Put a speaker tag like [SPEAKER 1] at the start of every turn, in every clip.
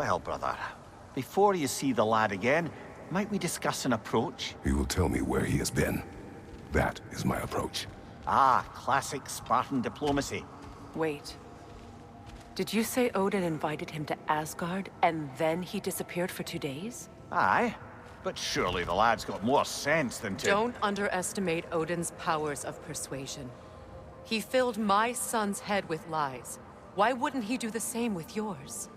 [SPEAKER 1] Well, brother, before you see the lad again, might we discuss an approach?
[SPEAKER 2] He will tell me where he has been. That is my approach.
[SPEAKER 1] Ah, classic Spartan diplomacy.
[SPEAKER 3] Wait. Did you say Odin invited him to Asgard, and then he disappeared for 2 days?
[SPEAKER 1] Aye, but surely the lad's got more sense than to...
[SPEAKER 3] Don't underestimate Odin's powers of persuasion. He filled my son's head with lies. Why wouldn't he do the same with yours?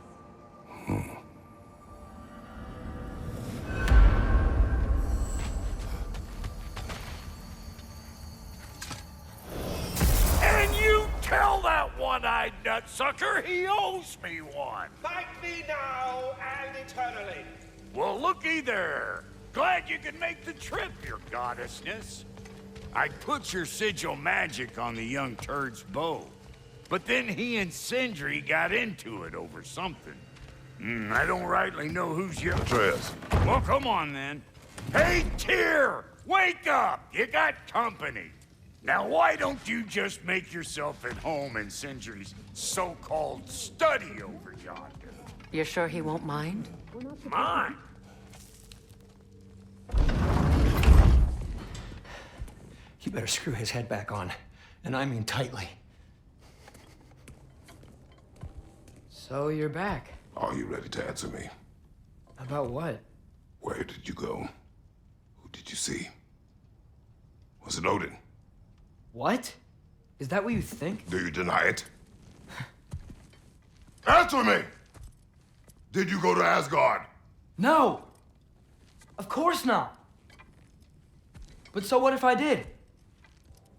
[SPEAKER 4] And you tell that one-eyed nutsucker he owes me one.
[SPEAKER 5] Thank me now and eternally.
[SPEAKER 4] Well, looky there. Glad you can make the trip, your goddessness. I'd put your sigil magic on the young turd's bow. But then he and Sindri got into it over something. I don't rightly know who's your...
[SPEAKER 2] Atreus.
[SPEAKER 4] Well, come on then. Hey, Tyr! Wake up! You got company. Now, why don't you just make yourself at home in Sindri's so-called study over yonder?
[SPEAKER 3] You're sure he won't mind?
[SPEAKER 4] Mine?
[SPEAKER 6] You better screw his head back on, and I mean tightly.
[SPEAKER 7] So you're back.
[SPEAKER 2] Are you ready to answer me?
[SPEAKER 7] About what?
[SPEAKER 2] Where did you go? Who did you see? Was it Odin?
[SPEAKER 7] What? Is that what you think?
[SPEAKER 2] Do you deny it? Answer me! Did you go to Asgard?
[SPEAKER 7] No! Of course not! But so what if I did?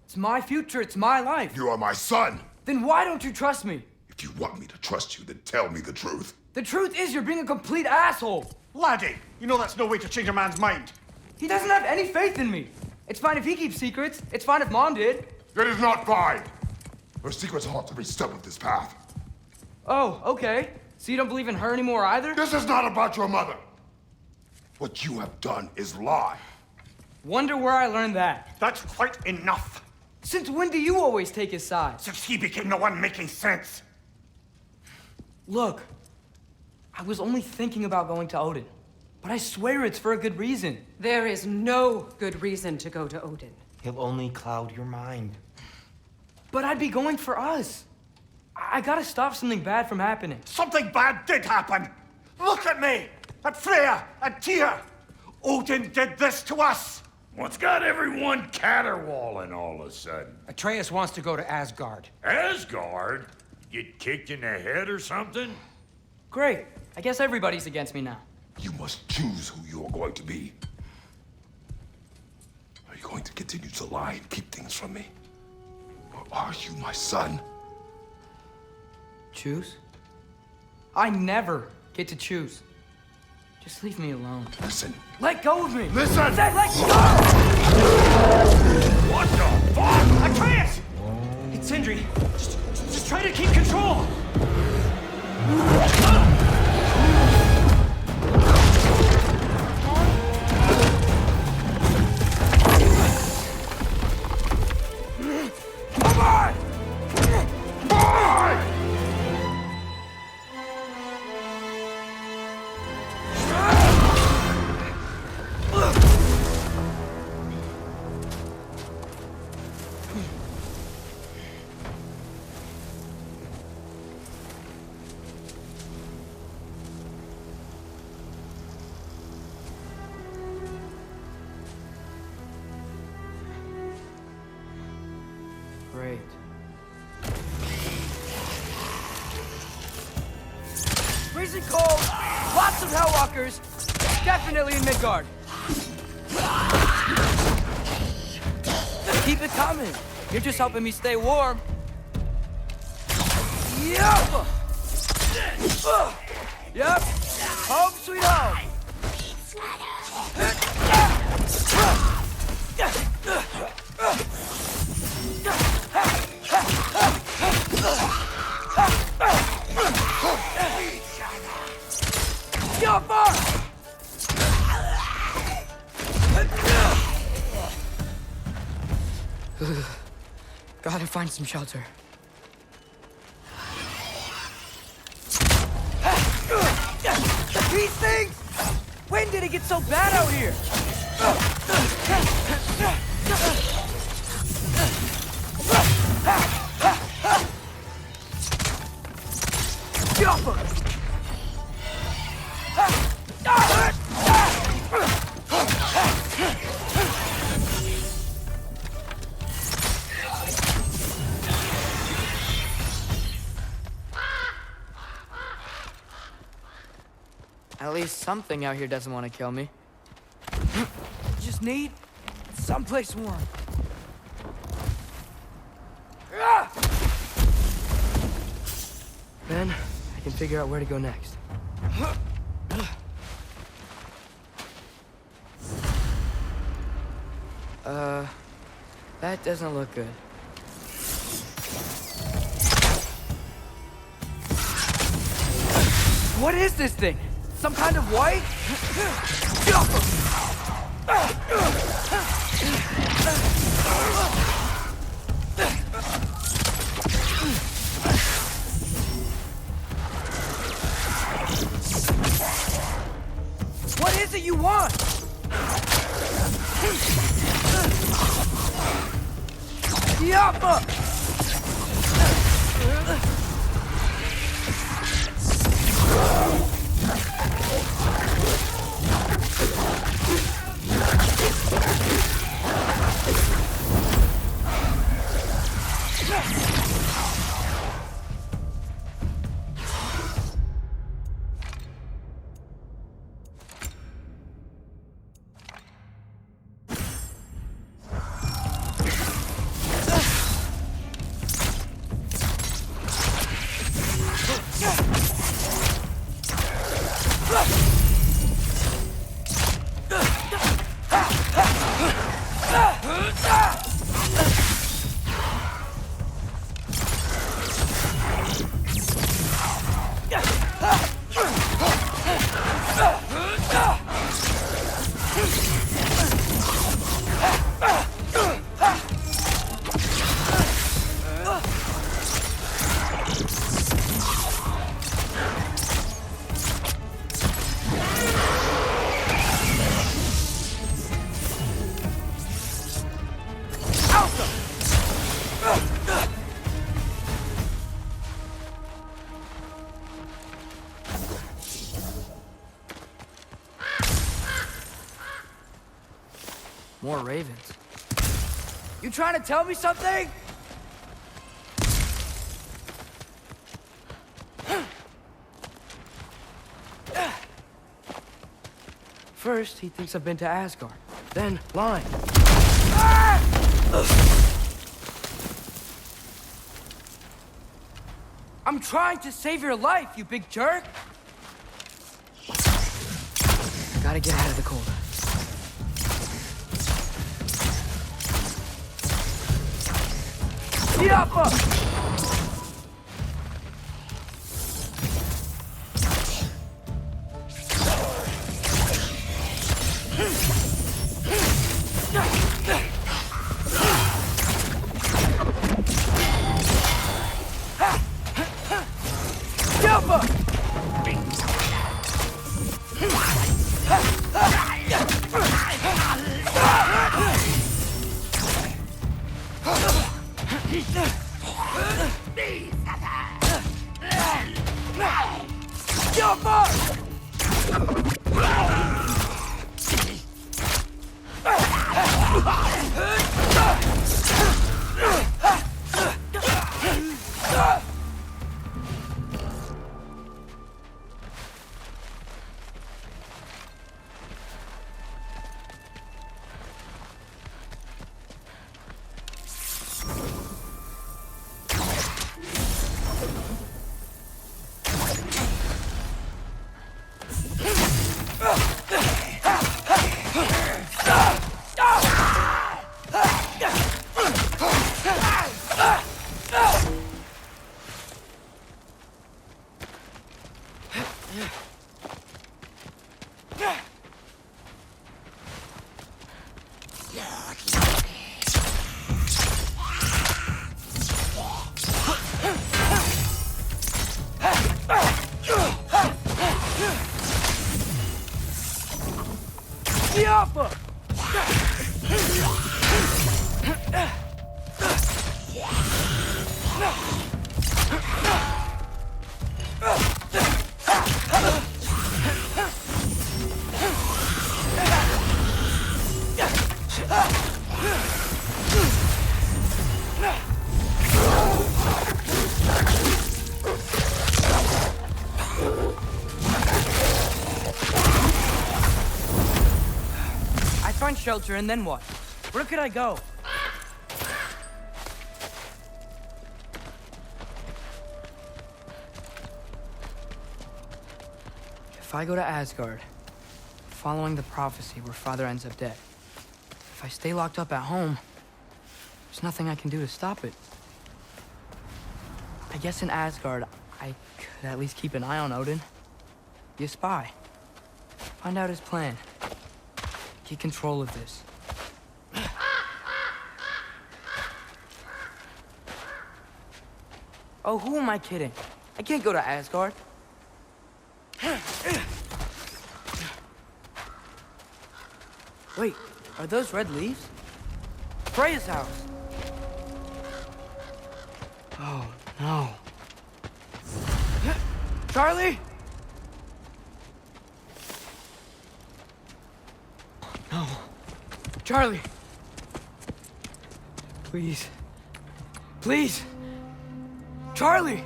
[SPEAKER 7] It's my future, it's my life.
[SPEAKER 2] You are my son!
[SPEAKER 7] Then why don't you trust me?
[SPEAKER 2] If you want me to trust you, then tell me the truth.
[SPEAKER 7] The truth is you're being a complete asshole!
[SPEAKER 1] Laddie, you know that's no way to change a man's mind.
[SPEAKER 7] He doesn't have any faith in me. It's fine if he keeps secrets. It's fine if Mom did.
[SPEAKER 2] It is not fine! Her secrets haunt every step of this path.
[SPEAKER 7] Oh, okay. So you don't believe in her anymore either?
[SPEAKER 2] This is not about your mother! What you have done is lie.
[SPEAKER 7] Wonder where I learned that.
[SPEAKER 1] That's quite enough.
[SPEAKER 7] Since when do you always take his side?
[SPEAKER 1] Since he became the one making sense.
[SPEAKER 7] Look, I was only thinking about going to Odin, but I swear it's for a good reason.
[SPEAKER 3] There is no good reason to go to Odin.
[SPEAKER 6] He'll only cloud your mind.
[SPEAKER 7] But I'd be going for us. I gotta stop something bad from happening.
[SPEAKER 1] Something bad did happen. Look at me, at Freya, at Tyr. Odin did this to us.
[SPEAKER 4] What's got everyone caterwauling all of a sudden?
[SPEAKER 6] Atreus wants to go to Asgard.
[SPEAKER 4] Asgard? Get kicked in the head or something?
[SPEAKER 7] Great. I guess everybody's against me now.
[SPEAKER 2] You must choose who you are going to be. Are you going to continue to lie and keep things from me? Or are you my son?
[SPEAKER 7] Choose? I never get to choose. Just leave me alone.
[SPEAKER 2] Listen.
[SPEAKER 7] Let go of me!
[SPEAKER 2] Listen!
[SPEAKER 7] I said let go!
[SPEAKER 4] What the fuck?
[SPEAKER 6] Atreus! It's Sindri. Just try to keep control.
[SPEAKER 4] Come on! Boy!
[SPEAKER 7] Great. Freezing cold! Lots of Hellwalkers! Definitely in Midgard! Keep it coming! You're just helping me stay warm! Yep! Yep! Home sweet home! You're far! Gotta find some shelter. These things? When did it get so bad out here?
[SPEAKER 8] At least something out here doesn't want to kill me.
[SPEAKER 7] Just need someplace warm.
[SPEAKER 8] Then I can figure out where to go next. That doesn't look good.
[SPEAKER 7] What is this thing? Some kind of white? What is it you want? Yappa!
[SPEAKER 8] More ravens.
[SPEAKER 7] You trying to tell me something?
[SPEAKER 8] First, he thinks I've been to Asgard. Then, lying.
[SPEAKER 7] I'm trying to save your life, you big jerk!
[SPEAKER 8] Gotta get out of the cold.
[SPEAKER 7] Yappa!
[SPEAKER 8] me off of! I find shelter and then what? Where could I go? If I go to Asgard, following the prophecy where Father ends up dead. If I stay locked up at home, there's nothing I can do to stop it. I guess in Asgard, I could at least keep an eye on Odin. Be a spy. Find out his plan. Get control of this. Oh, who am I kidding? I can't go to Asgard. Wait, are those red leaves? Freya's house! Oh, no. Charlie? No. Charlie! Please. Please! Charlie!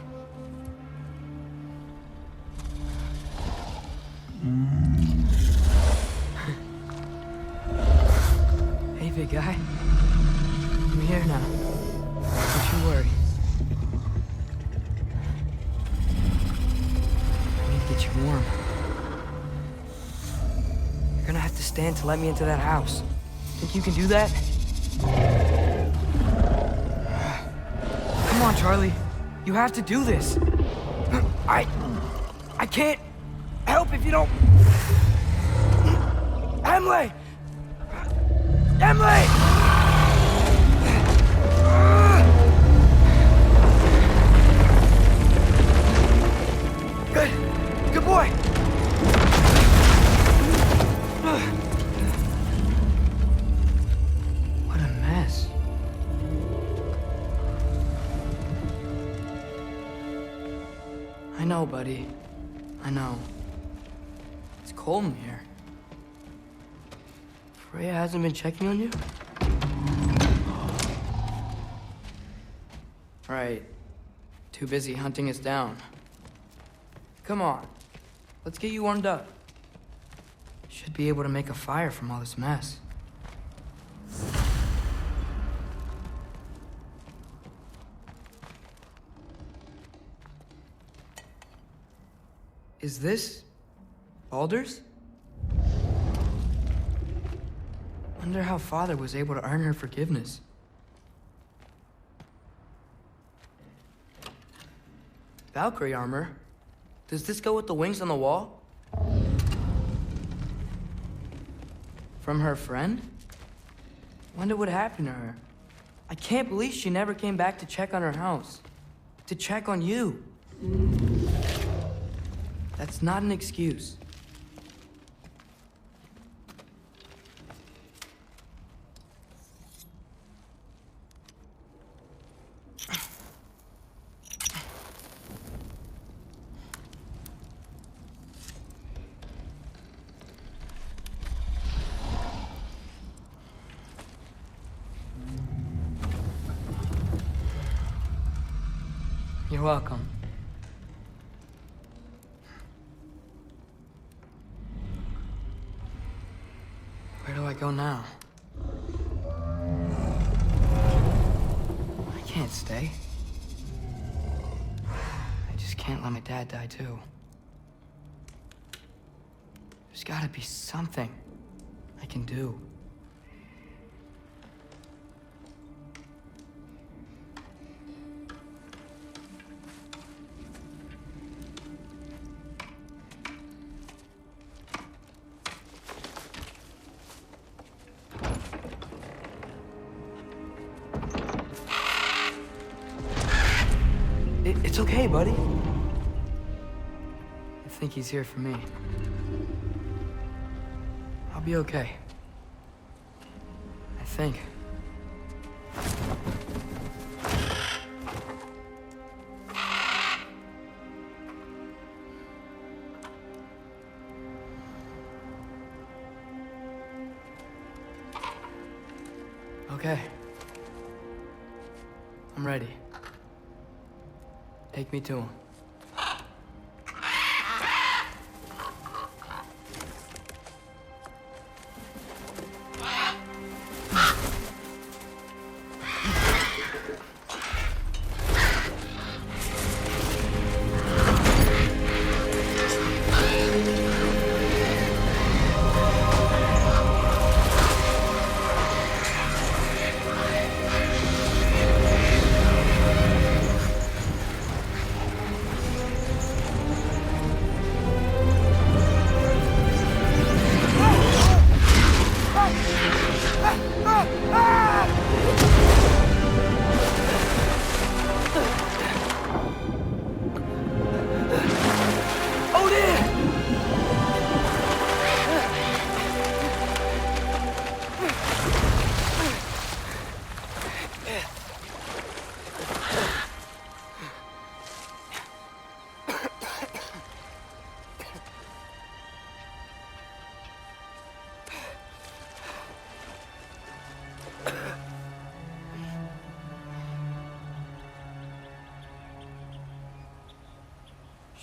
[SPEAKER 8] Hey, big guy. I'm here now. Don't you worry. I need to get you warm. You're gonna have to stand to let me into that house. Think you can do that? Come on, Charlie. You have to do this. I can't help if you don't... Emily! Emily! Good boy! What a mess. I know, buddy. I know. It's cold in here. Freya hasn't been checking on you? Right. Too busy hunting us down. Come on. Let's get you warmed up. Should be able to make a fire from all this mess. Is this Baldur's? Wonder how Father was able to earn her forgiveness. Valkyrie armor? Does this go with the wings on the wall? From her friend? Wonder what happened to her. I can't believe she never came back to check on her house. To check on you. That's not an excuse. You're welcome. Where do I go now? I can't stay. I just can't let my dad die too. There's gotta be something I can do. It's okay, buddy. I think he's here for me. I'll be okay. think. Okay. I'm ready. Take me to him.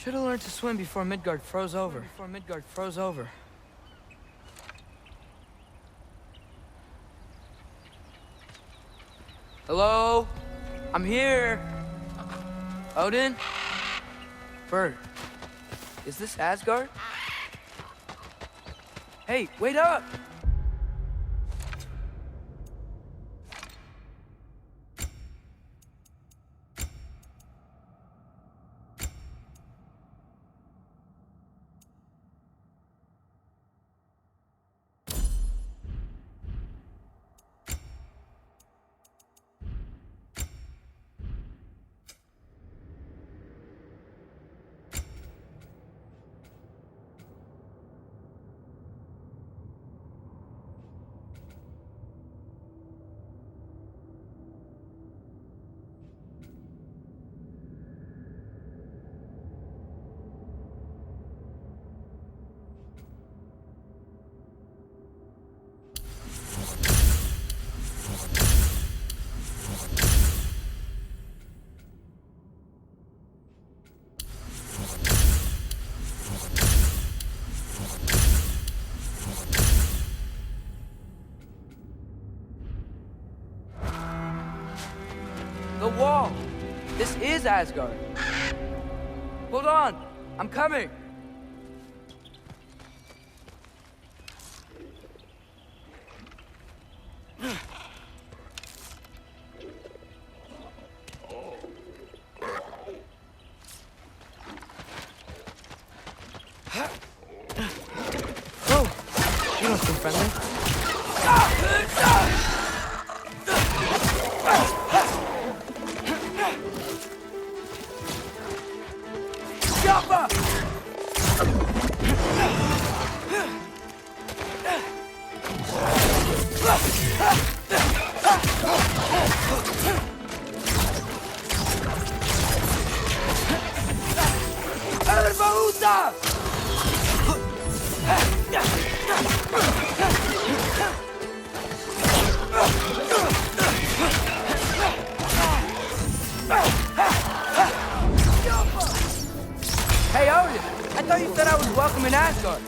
[SPEAKER 8] Should have learned to swim before Midgard froze over. Hello? I'm here. Odin? Bird. Is this Asgard? Hey, wait up! The wall! This is Asgard. Hold on! I'm coming! Oh! You don't seem friendly. Hey, Odin! I thought you said I was welcome in Asgard.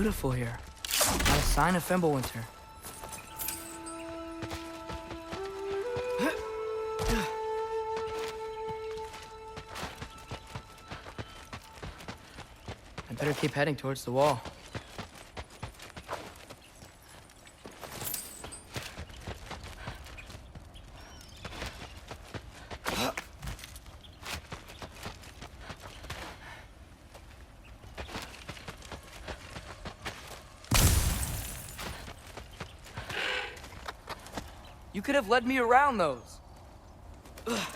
[SPEAKER 8] beautiful here. Not a sign of Fimbulwinter. I better keep heading towards the wall. You could have led me around those. Ugh.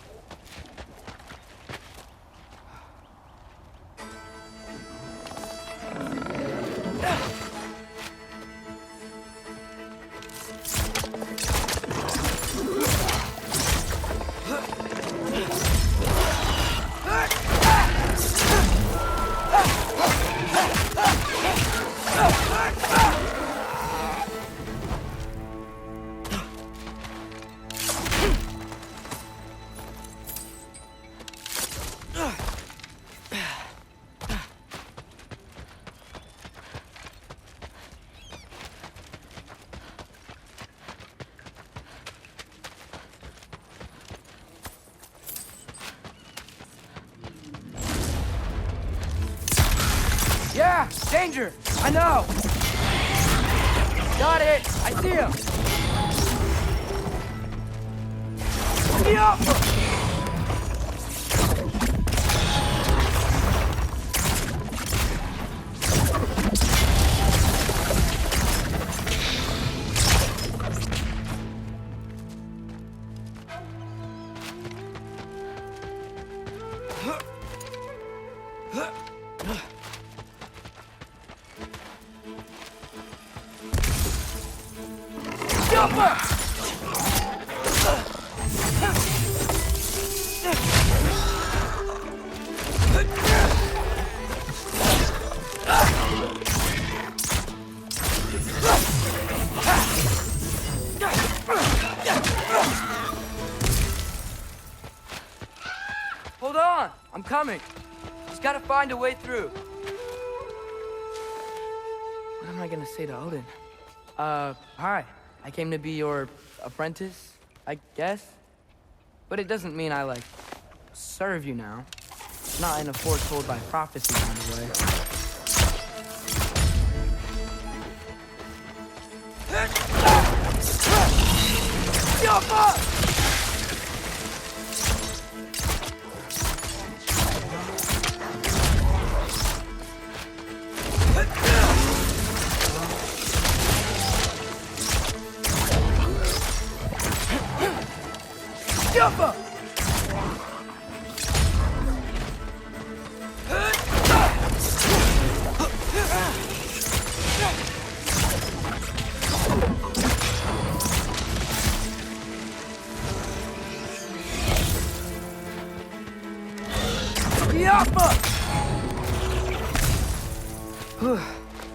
[SPEAKER 8] Yeah, danger! I know! Got it! I see him! Yeah! Hold on! I'm coming! Just gotta find a way through. What am I gonna say to Odin? Hi. I came to be your apprentice, I guess? But it doesn't mean I, like, serve you now. Not in a foretold by prophecy kind of way.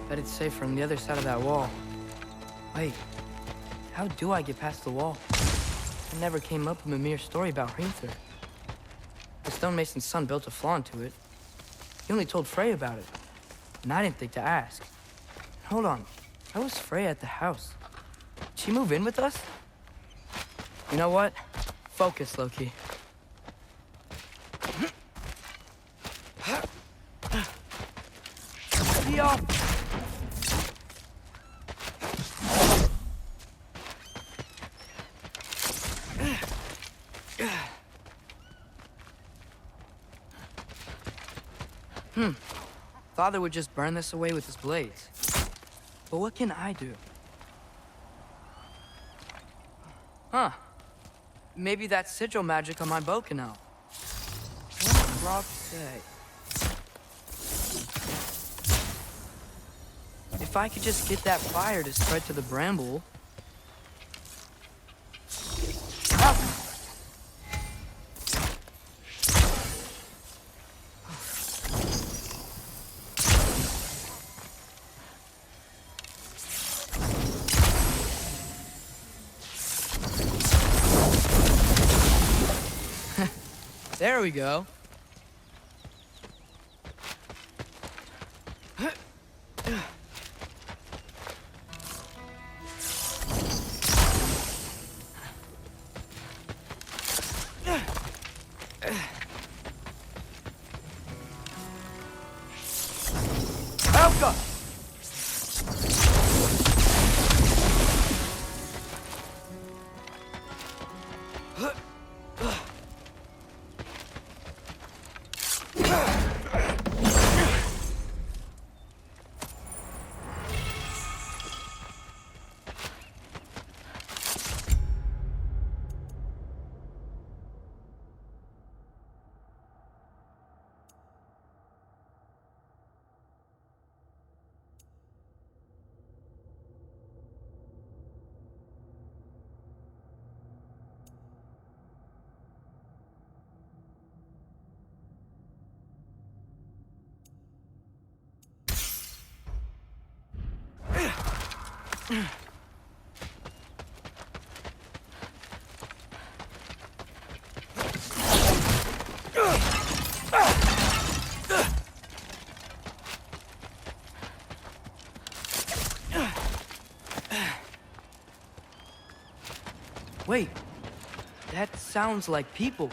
[SPEAKER 8] Bet it's safe from the other side of that wall. Wait, how do I get past the wall? It never came up in Mimir's story about Hrimthur. The stonemason's son built a flaw into it. He only told Frey about it, and I didn't think to ask. Hold on, how was Frey at the house? Did she move in with us? You know what? Focus, Loki. Father would just burn this away with his blades. But what can I do? Huh. Maybe that sigil magic on my bow can help. What did Rob say? If I could just get that fire to spread to the bramble... There we go.
[SPEAKER 7] Helga! Wait, that sounds like people.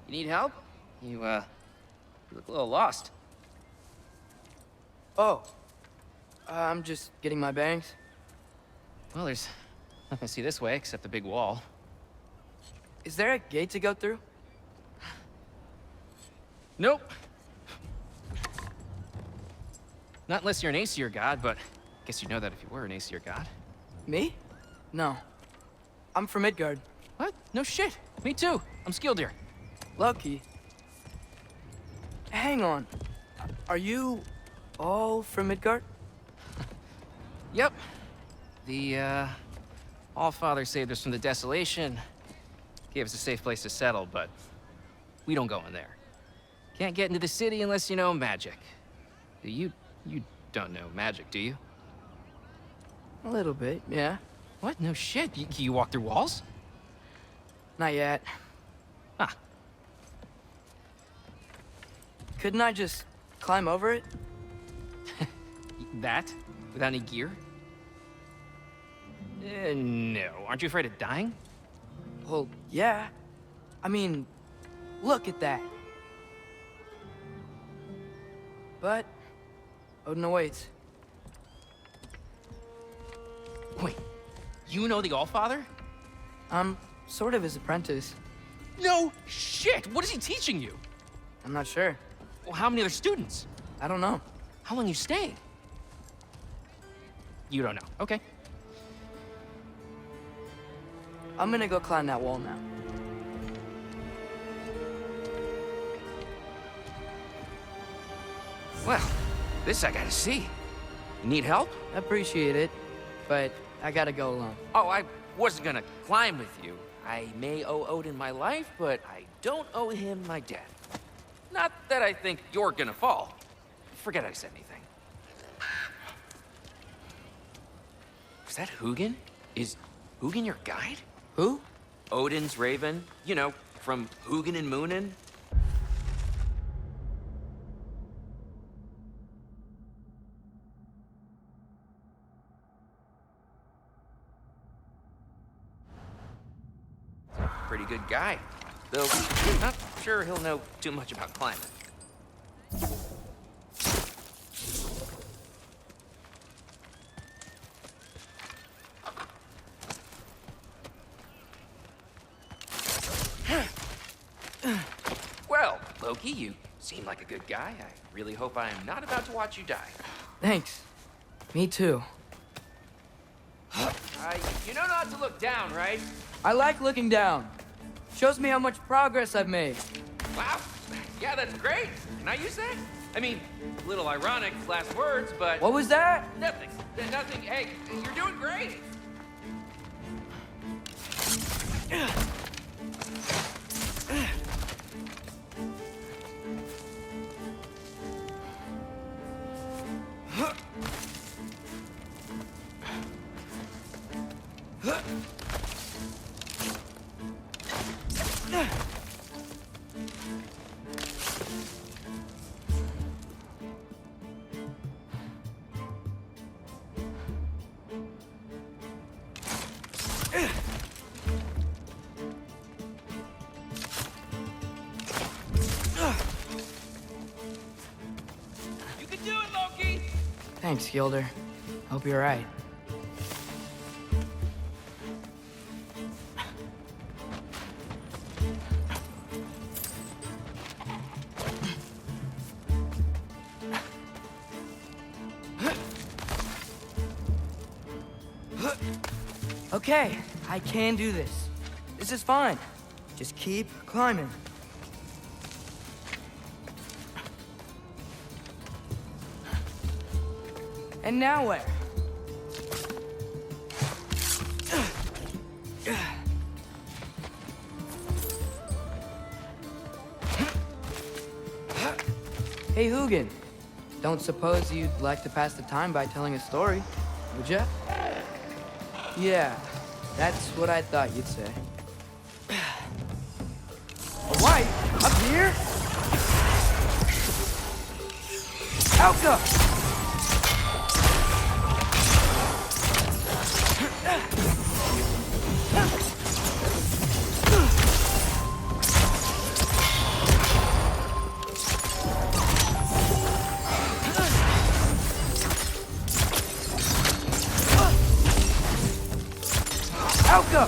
[SPEAKER 9] You need help? You look a little lost.
[SPEAKER 8] Oh, I'm just getting my bearings.
[SPEAKER 9] Well, there's nothing to see this way except the big wall.
[SPEAKER 8] Is there a gate to go through?
[SPEAKER 9] Nope. Not unless you're an aesir god, but I guess you'd know that if you were an aesir god.
[SPEAKER 8] Me? No. I'm from Midgard.
[SPEAKER 9] What? No shit. Me too. I'm skilled here.
[SPEAKER 8] Lucky. Hang on. Are you all from Midgard?
[SPEAKER 9] Yep. The, Allfather saved us from the desolation. Gave us a safe place to settle, but we don't go in there. Can't get into the city unless you know magic. You don't know magic, do you?
[SPEAKER 8] A little bit, yeah.
[SPEAKER 9] What? No shit. You walk through walls?
[SPEAKER 8] Not yet.
[SPEAKER 9] Huh.
[SPEAKER 8] Couldn't I just climb over it?
[SPEAKER 9] That? Without any gear? No. Aren't you afraid of dying?
[SPEAKER 8] Well, yeah. I mean, look at that. But Odin awaits.
[SPEAKER 9] Wait, you know the Allfather?
[SPEAKER 8] I'm sort of his apprentice.
[SPEAKER 9] No shit! What is he teaching you?
[SPEAKER 8] I'm not sure.
[SPEAKER 9] Well, how many other students?
[SPEAKER 8] I don't know.
[SPEAKER 9] How long you staying? You don't know. Okay.
[SPEAKER 8] I'm gonna go climb that wall now.
[SPEAKER 9] Well, this I gotta see. You need help?
[SPEAKER 8] Appreciate it, but I gotta go alone.
[SPEAKER 9] Oh, I wasn't gonna climb with you. I may owe Odin my life, but I don't owe him my death. Not that I think you're gonna fall. Forget I said anything. Is that Hugin? Is Hugin your guide?
[SPEAKER 8] Who?
[SPEAKER 9] Odin's raven. You know, from Hugin and Moonin. Pretty good guy. Though, not sure he'll know too much about climbing. Well, Loki, you seem like a good guy. I really hope I am not about to watch you die.
[SPEAKER 8] Thanks. Me too.
[SPEAKER 9] You know not to look down, right?
[SPEAKER 8] I like looking down. Shows me how much progress I've made.
[SPEAKER 9] Wow. Yeah, that's great. Can I use that? I mean, a little ironic, last words, but...
[SPEAKER 8] What was that?
[SPEAKER 9] Nothing. Nothing. Hey, you're doing great.
[SPEAKER 5] You can do it, Loki!
[SPEAKER 8] Thanks, Gilder. Hope you're right. Okay, I can do this. This is fine. Just keep climbing. And now where? Hey, Hugin. Don't suppose you'd like to pass the time by telling a story, would ya? Yeah, that's what I thought you'd say. A white? Up here? Alka! Alka!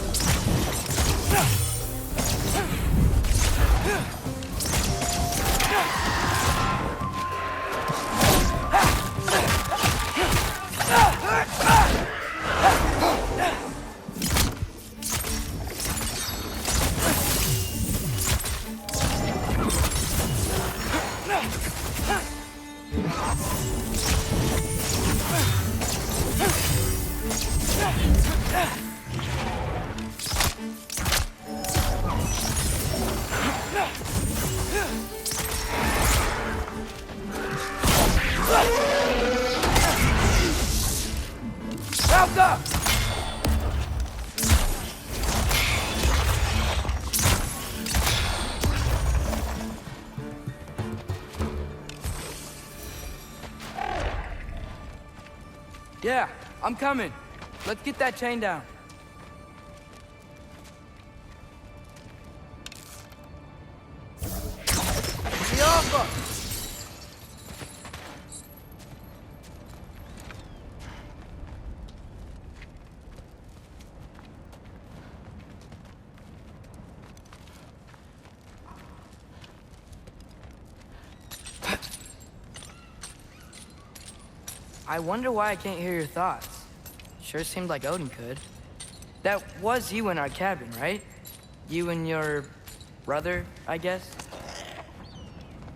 [SPEAKER 8] Alka! Yeah, I'm coming. Let's get that chain down. Alpha! I wonder why I can't hear your thoughts. Sure seemed like Odin could. That was you in our cabin, right? You and your brother, I guess?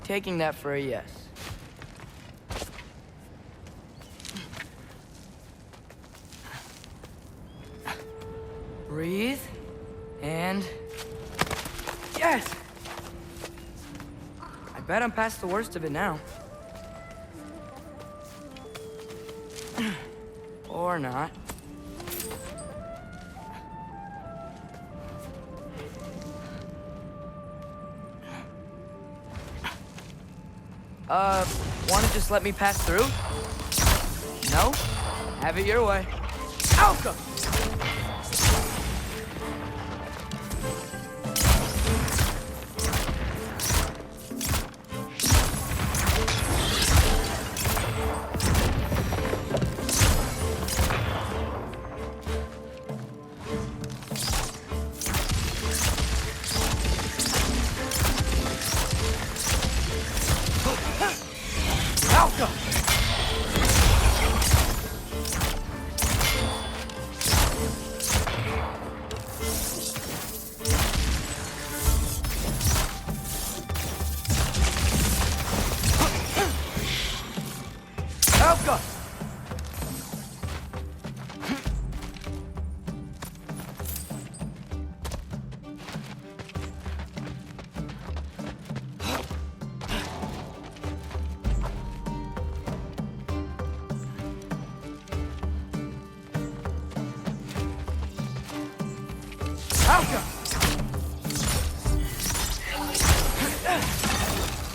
[SPEAKER 8] Taking that for a yes. Breathe, and... yes! I bet I'm past the worst of it now. Or not. Wanna just let me pass through? No? Have it your way. Alka!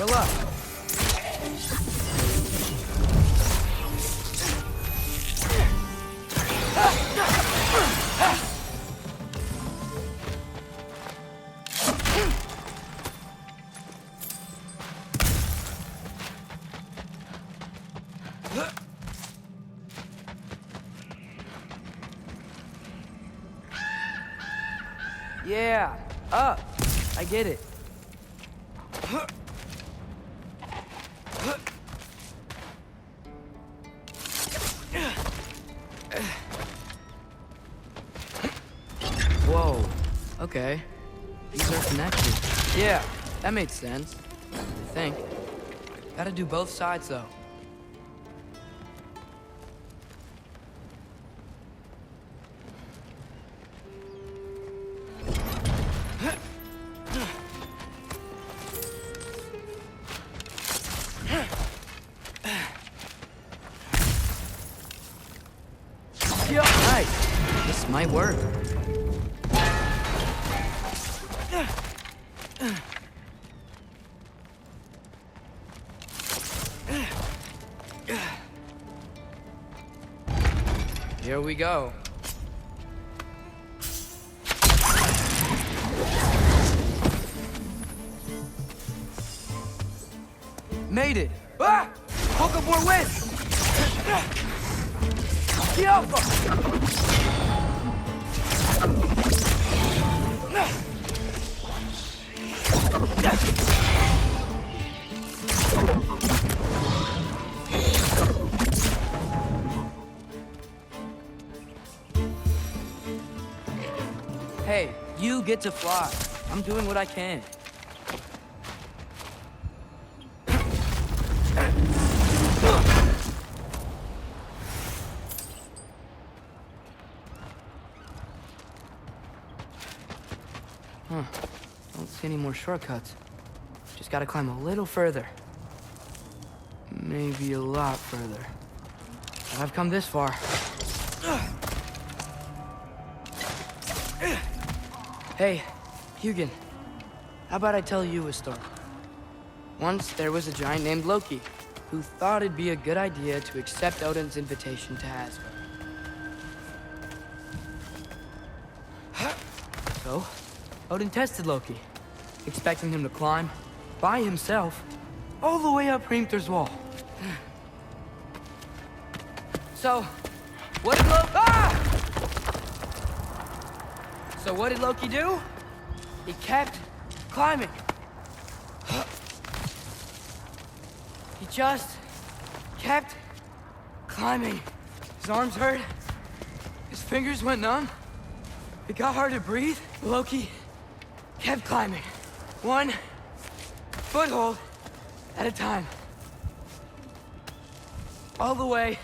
[SPEAKER 8] Chill up. Yeah, up. I get it. Whoa. Okay. These are connected. Yeah, that makes sense. I think. Gotta do both sides, though. Nice. This might work. Here we go. Made it. Ah! Woke up more wind. Get up! Hey, you get to fly. I'm doing what I can. Don't see any more shortcuts. Just gotta climb a little further. Maybe a lot further. But I've come this far. Hey, Hugin. How about I tell you a story? Once there was a giant named Loki, who thought it'd be a good idea to accept Odin's invitation to Asgard. So, Odin tested Loki, expecting him to climb, by himself, all the way up Hrimthur's wall. So, what did Loki do? He kept climbing. He just kept climbing. His arms hurt. His fingers went numb. It got hard to breathe. Loki kept climbing. One foothold at a time. All the way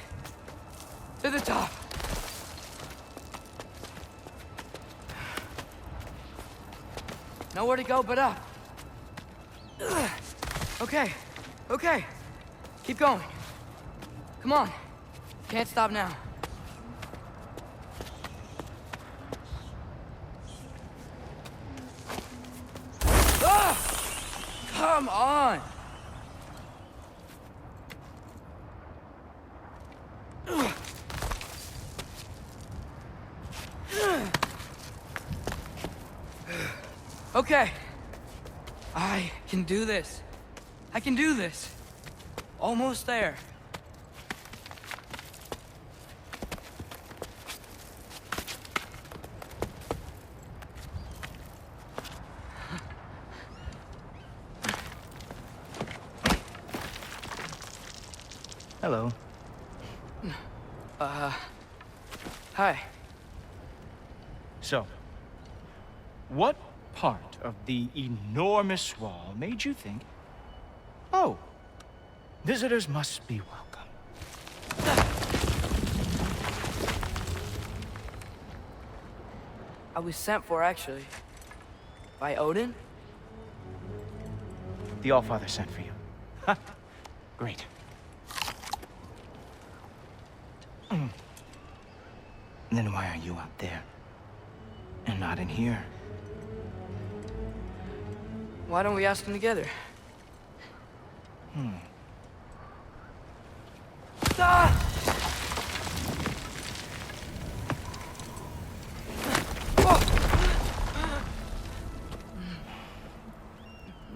[SPEAKER 8] to the top. Nowhere to go but up. Okay, okay. Keep going. Come on. Can't stop now. Come on! Okay. I can do this. I can do this. Almost there.
[SPEAKER 10] Hello.
[SPEAKER 8] Hi.
[SPEAKER 10] So, what part of the enormous wall made you think, oh, visitors must be welcome?
[SPEAKER 8] I was sent for, actually. By Odin?
[SPEAKER 10] The Allfather sent for you. Ha! Great. Then why are you out there? And not in here?
[SPEAKER 8] Why don't we ask him together?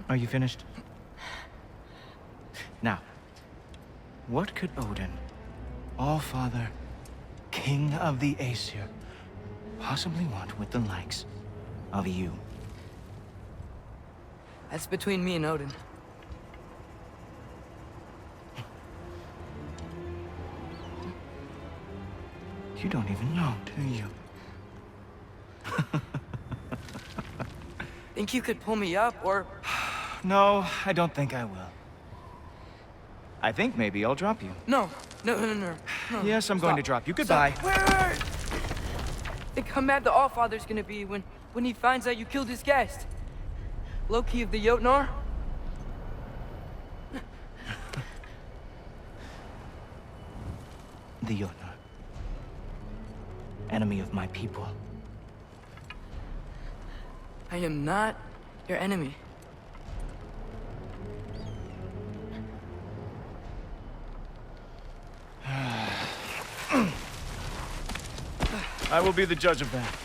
[SPEAKER 10] Are you finished? Now, what could Odin, All-Father, King of the Aesir, possibly want with the likes of you?
[SPEAKER 8] That's between me and Odin.
[SPEAKER 10] You don't even know, do you?
[SPEAKER 8] Think you could pull me up, or...
[SPEAKER 10] No, I don't think I will. I think maybe I'll drop you.
[SPEAKER 8] No.
[SPEAKER 10] Yes, I'm going to drop you. Goodbye.
[SPEAKER 8] Wait. Think how mad the Allfather's gonna be when he finds out you killed his guest. Loki of the Jotnar?
[SPEAKER 10] The Jotnar. Enemy of my people.
[SPEAKER 8] I am not your enemy.
[SPEAKER 10] I will be the judge of that.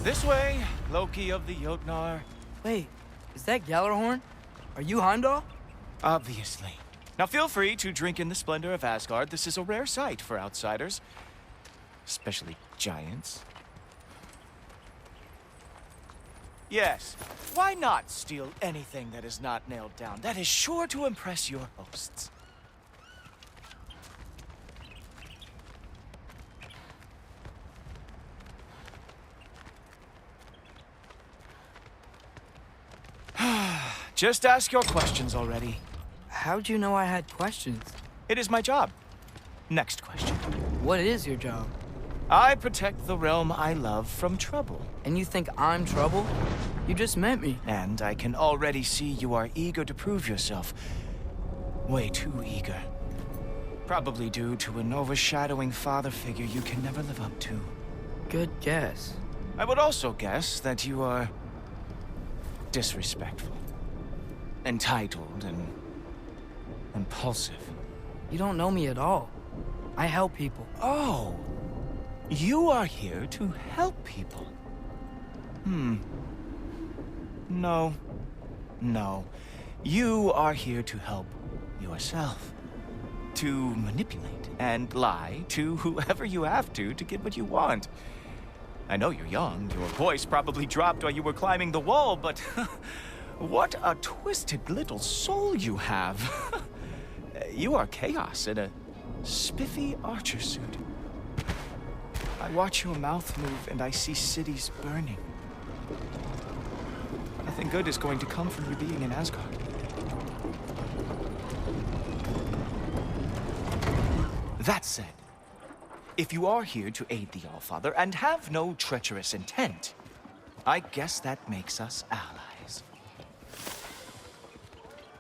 [SPEAKER 10] This way, Loki of the Jotnar.
[SPEAKER 8] Wait, is that Gjallarhorn? Are you Heimdall?
[SPEAKER 10] Obviously. Now feel free to drink in the splendor of Asgard. This is a rare sight for outsiders. Especially giants. Yes, why not steal anything that is not nailed down? That is sure to impress your hosts. Just ask your questions already.
[SPEAKER 8] How'd you know I had questions?
[SPEAKER 10] It is my job. Next question.
[SPEAKER 8] What is your job?
[SPEAKER 10] I protect the realm I love from trouble.
[SPEAKER 8] And you think I'm trouble? You just met me.
[SPEAKER 10] And I can already see you are eager to prove yourself. Way too eager. Probably due to an overshadowing father figure you can never live up to.
[SPEAKER 8] Good guess.
[SPEAKER 10] I would also guess that you are disrespectful, entitled, and impulsive.
[SPEAKER 8] You don't know me at all. I help people.
[SPEAKER 10] Oh, you are here to help people. No. You are here to help yourself. To manipulate and lie to whoever you have to get what you want. I know you're young. Your voice probably dropped while you were climbing the wall, but what a twisted little soul you have. You are chaos in a spiffy archer suit. I watch your mouth move and I see cities burning. Nothing good is going to come from you being in Asgard. That said, if you are here to aid the Allfather and have no treacherous intent, I guess that makes us allies.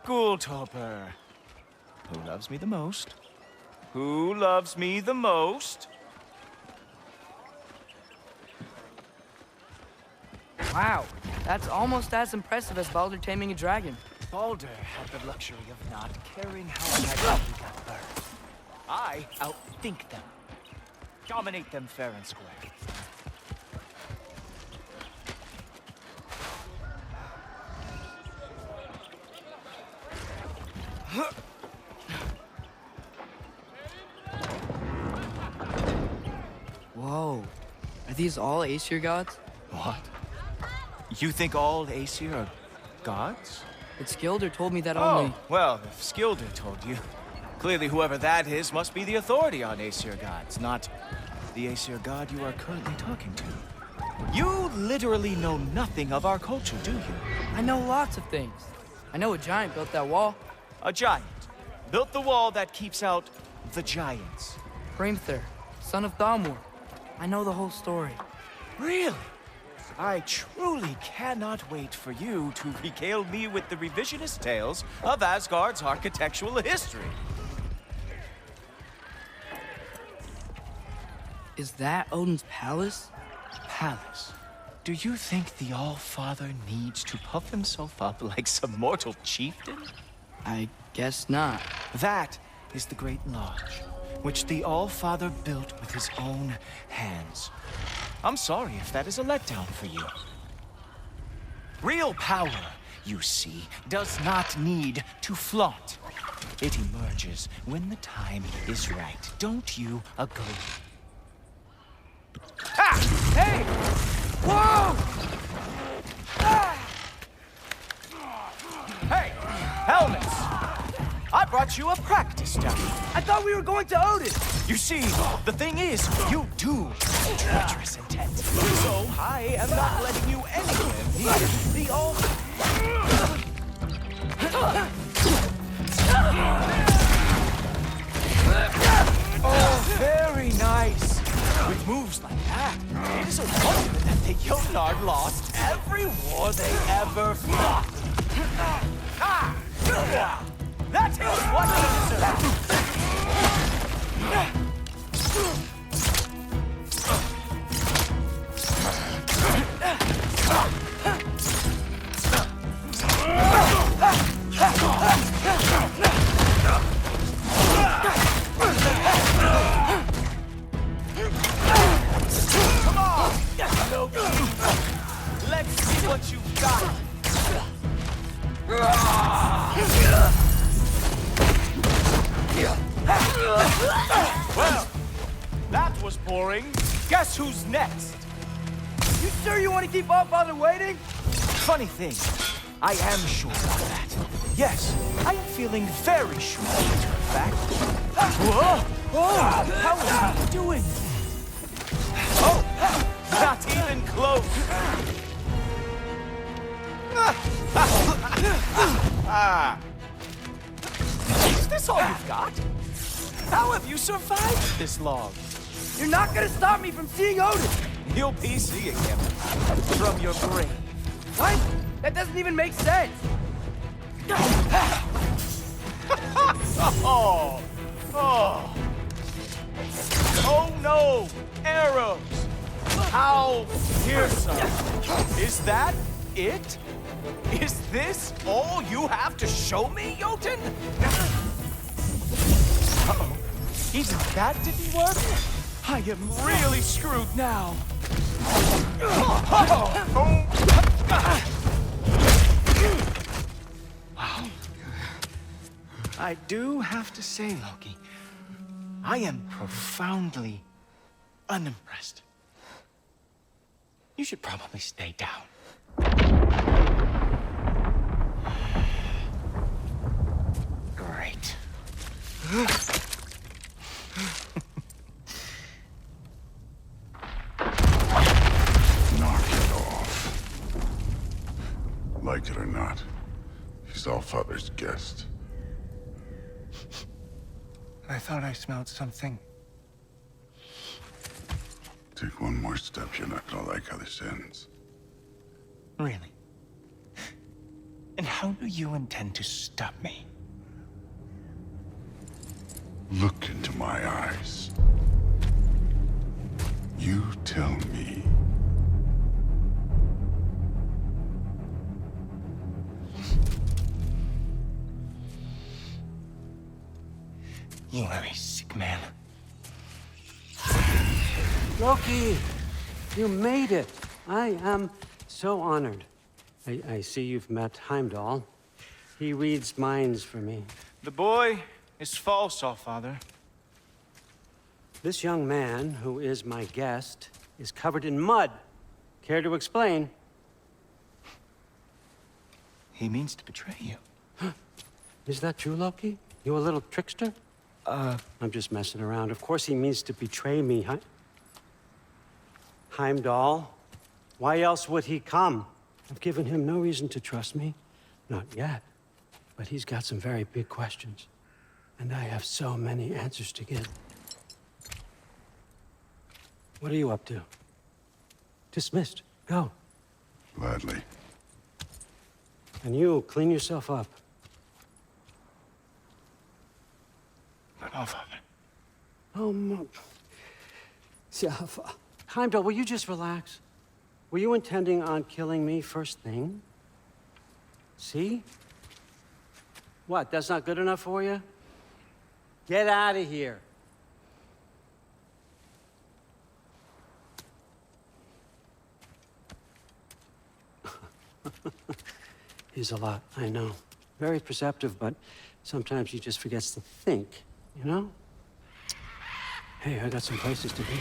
[SPEAKER 10] Gulltoper. Who loves me the most? Who loves me the most?
[SPEAKER 8] Wow, that's almost as impressive as Baldur taming a dragon.
[SPEAKER 10] Baldur had the luxury of not caring how badly he got burned. I outthink them. Dominate them fair and square.
[SPEAKER 8] Whoa, are these all Aesir gods?
[SPEAKER 10] What? You think all Aesir are gods?
[SPEAKER 8] But Skilder told me that only...
[SPEAKER 10] Oh, well, if Skilder told you, clearly whoever that is must be the authority on Aesir gods, not the Aesir god you are currently talking to. You literally know nothing of our culture, do you?
[SPEAKER 8] I know lots of things. I know a giant built that wall.
[SPEAKER 10] A giant built the wall that keeps out the giants.
[SPEAKER 8] Hrimthur, son of Thamur. I know the whole story.
[SPEAKER 10] Really? I truly cannot wait for you to regale me with the revisionist tales of Asgard's architectural history.
[SPEAKER 8] Is that Odin's palace?
[SPEAKER 10] Palace? Do you think the All-Father needs to puff himself up like some mortal chieftain?
[SPEAKER 8] I guess not.
[SPEAKER 10] That is the Great Lodge, which the All-Father built with his own hands. I'm sorry if that is a letdown for you. Real power, you see, does not need to flaunt. It emerges when the time is right. Don't you agree? Ah! Hey! Whoa! Ah! Hey! Helmets! I brought you a practice dummy.
[SPEAKER 7] I thought we were going to Odin!
[SPEAKER 10] You see, the thing is, you do have treacherous intent. So I am not letting you anywhere near the all. Oh, very nice. With moves like that, it is a wonder that the Jotnar lost every war they ever fought. Ah! That is what they deserve. Come on, Loki. Let's see what you've got. Well, that was boring. Guess who's next?
[SPEAKER 7] You sure you want to keep All-Father waiting?
[SPEAKER 10] Funny thing, I am sure of that. Yes, I am feeling very sure, matter of fact. Whoa! Oh, how are you doing? Oh, not even close. Is this all you've got? How have you survived this long?
[SPEAKER 7] You're not gonna stop me from seeing Odin!
[SPEAKER 10] You'll be seeing him from your grave.
[SPEAKER 7] What? That doesn't even make sense!
[SPEAKER 10] Oh! Oh! Oh no! Arrows! How fearsome! Is that it? Is this all you have to show me, Jotun? Uh-oh. Even that didn't work? I am really screwed now. Wow. I do have to say, Loki, I am profoundly unimpressed. You should probably stay down. Great.
[SPEAKER 2] Knock it off. Like it or not, he's All-Father's guest.
[SPEAKER 10] I thought I smelled something.
[SPEAKER 2] Take one more step, you're not gonna like how this ends.
[SPEAKER 10] Really? And how do you intend to stop me?
[SPEAKER 2] Look into my eyes. You tell me.
[SPEAKER 10] You are a sick man.
[SPEAKER 11] Loki, you made it. I am so honored. I see you've met Heimdall. He reads minds for me.
[SPEAKER 10] The boy is false, All-Father.
[SPEAKER 11] This young man, who is my guest, is covered in mud. Care to explain?
[SPEAKER 10] He means to betray you.
[SPEAKER 11] Is that true, Loki? You a little trickster? I'm just messing around. Of course he means to betray me, Heimdall. Why else would he come? I've given him no reason to trust me. Not yet. But he's got some very big questions. And I have so many answers to give. What are you up to? Dismissed. Go.
[SPEAKER 2] Gladly.
[SPEAKER 11] And you, clean yourself up.
[SPEAKER 10] But All-Father.
[SPEAKER 11] Oh, Jaffa. Heimdall, will you just relax? Were you intending on killing me first thing? See? What, that's not good enough for you? Get out of here. He's a lot, I know. Very perceptive, but sometimes he just forgets to think, you know? Hey, I got some places to be.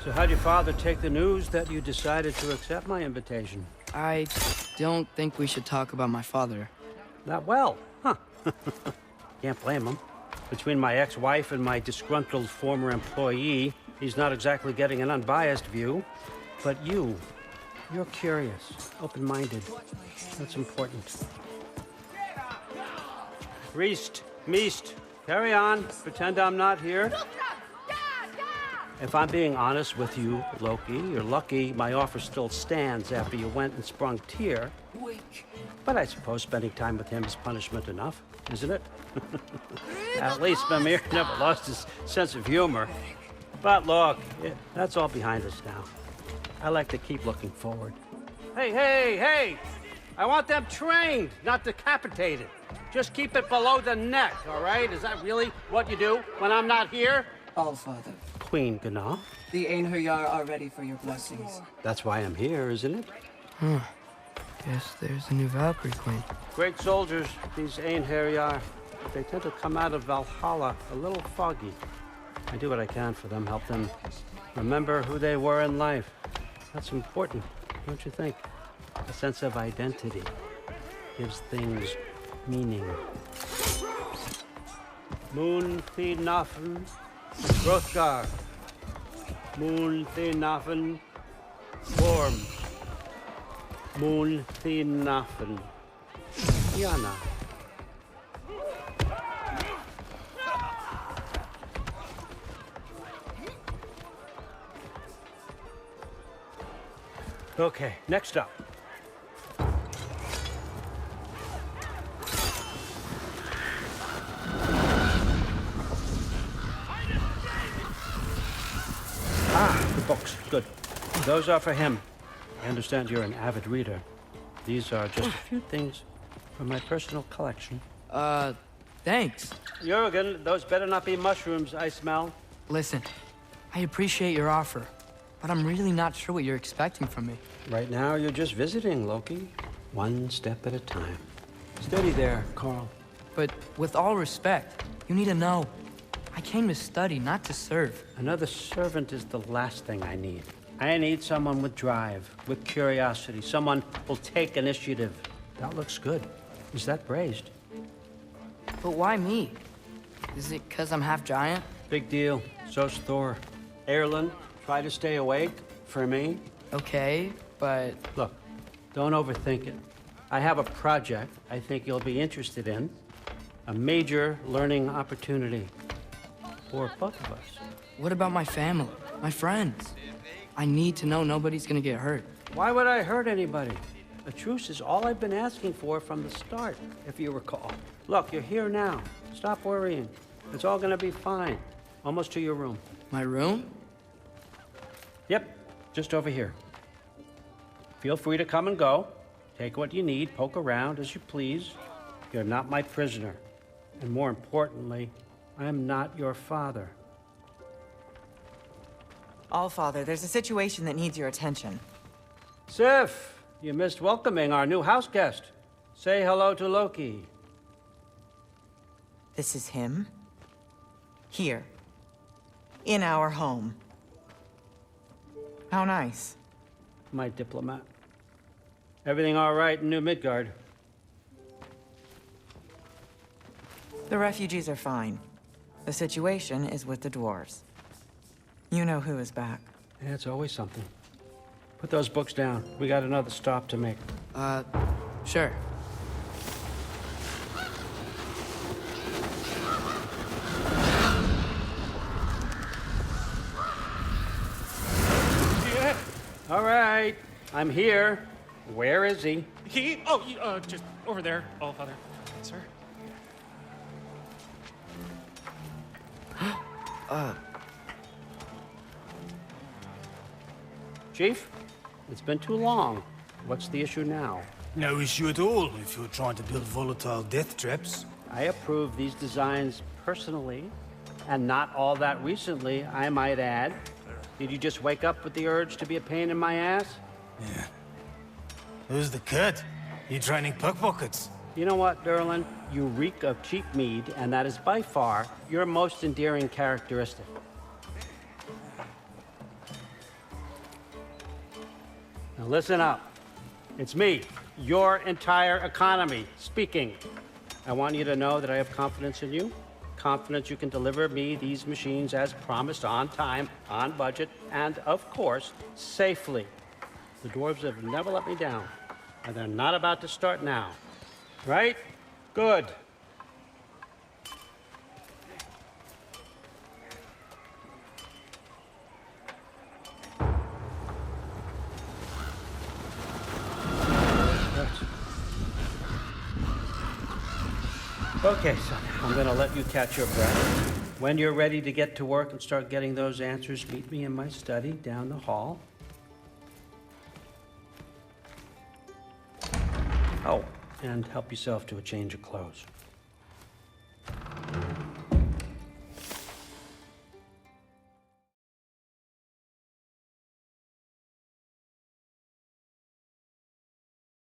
[SPEAKER 11] So how'd your father take the news that you decided to accept my invitation?
[SPEAKER 8] I don't think we should talk about my father.
[SPEAKER 11] Not well, huh? Can't blame him. Between my ex-wife and my disgruntled former employee, he's not exactly getting an unbiased view. But you're curious, open-minded. That's important. Reist, Meest, carry on. Pretend I'm not here. If I'm being honest with you, Loki, you're lucky my offer still stands after you went and sprung Tyr. But I suppose spending time with him is punishment enough, isn't it? At least Mimir never lost his sense of humor. But look, that's all behind us now. I like to keep looking forward. Hey! I want them trained, not decapitated. Just keep it below the neck, all right? Is that really what you do when I'm not here?
[SPEAKER 12] Allfather.
[SPEAKER 11] Queen Gná.
[SPEAKER 12] The Einherjar are ready for your blessings.
[SPEAKER 11] That's why I'm here, isn't it?
[SPEAKER 8] Guess there's a new Valkyrie queen.
[SPEAKER 11] Great soldiers, these Einherjar. They tend to come out of Valhalla a little foggy. I do what I can for them, help them remember who they were in life. That's important, don't you think? A sense of identity gives things meaning. Moon Thinafen, Hrothgar. Moon Thinafen, Gorm. Moon Thinafen, Yana. Okay, next up. The books. Good. Those are for him. I understand you're an avid reader. These are just a few things from my personal collection.
[SPEAKER 8] Thanks.
[SPEAKER 11] Jurgen, those better not be mushrooms I smell.
[SPEAKER 8] Listen, I appreciate your offer, but I'm really not sure what you're expecting from me.
[SPEAKER 11] Right now, you're just visiting, Loki. One step at a time. Steady there, Carl.
[SPEAKER 8] But with all respect, you need to know. I came to study, not to serve.
[SPEAKER 11] Another servant is the last thing I need. I need someone with drive, with curiosity, someone who'll take initiative. That looks good. Is that braised?
[SPEAKER 8] But why me? Is it because I'm half giant?
[SPEAKER 11] Big deal. So's Thor. Erlen, try to stay awake for me.
[SPEAKER 8] Okay, but...
[SPEAKER 11] Look, don't overthink it. I have a project I think you'll be interested in. A major learning opportunity. For both of us.
[SPEAKER 8] What about my family? My friends? I need to know nobody's gonna get hurt.
[SPEAKER 11] Why would I hurt anybody? A truce is all I've been asking for from the start, if you recall. Look, you're here now. Stop worrying. It's all gonna be fine. Almost to your room.
[SPEAKER 8] My room?
[SPEAKER 11] Yep, just over here. Feel free to come and go. Take what you need, poke around as you please. You're not my prisoner. And more importantly, I'm not your father.
[SPEAKER 12] Allfather, there's a situation that needs your attention.
[SPEAKER 11] Sif, you missed welcoming our new house guest. Say hello to Loki.
[SPEAKER 12] This is him? Here. In our home. How nice.
[SPEAKER 11] My diplomat. Everything all right in New Midgard?
[SPEAKER 12] The refugees are fine. The situation is with the dwarves. You know who is back.
[SPEAKER 11] Yeah, it's always something. Put those books down. We got another stop to make.
[SPEAKER 8] Sure.
[SPEAKER 11] Yeah. All right, I'm here. Where is he?
[SPEAKER 13] He? Just over there, All Father. Sir?
[SPEAKER 11] Chief, it's been too long. What's the issue now?
[SPEAKER 14] No issue at all if you're trying to build volatile death traps.
[SPEAKER 11] I approve these designs personally, and not all that recently, I might add. Did you just wake up with the urge to be a pain in my ass?
[SPEAKER 14] Yeah. Who's the cut? You training pickpockets?
[SPEAKER 11] You know what, Derlin? You reek of cheap mead, and that is by far your most endearing characteristic. Now listen up. It's me, your entire economy, speaking. I want you to know that I have confidence in you. Confidence you can deliver me these machines as promised, on time, on budget, and of course, safely. The dwarves have never let me down, and they're not about to start now. Right? Good. Okay, son, I'm gonna let you catch your breath. When you're ready to get to work and start getting those answers, meet me in my study down the hall. Oh, and help yourself to a change of clothes.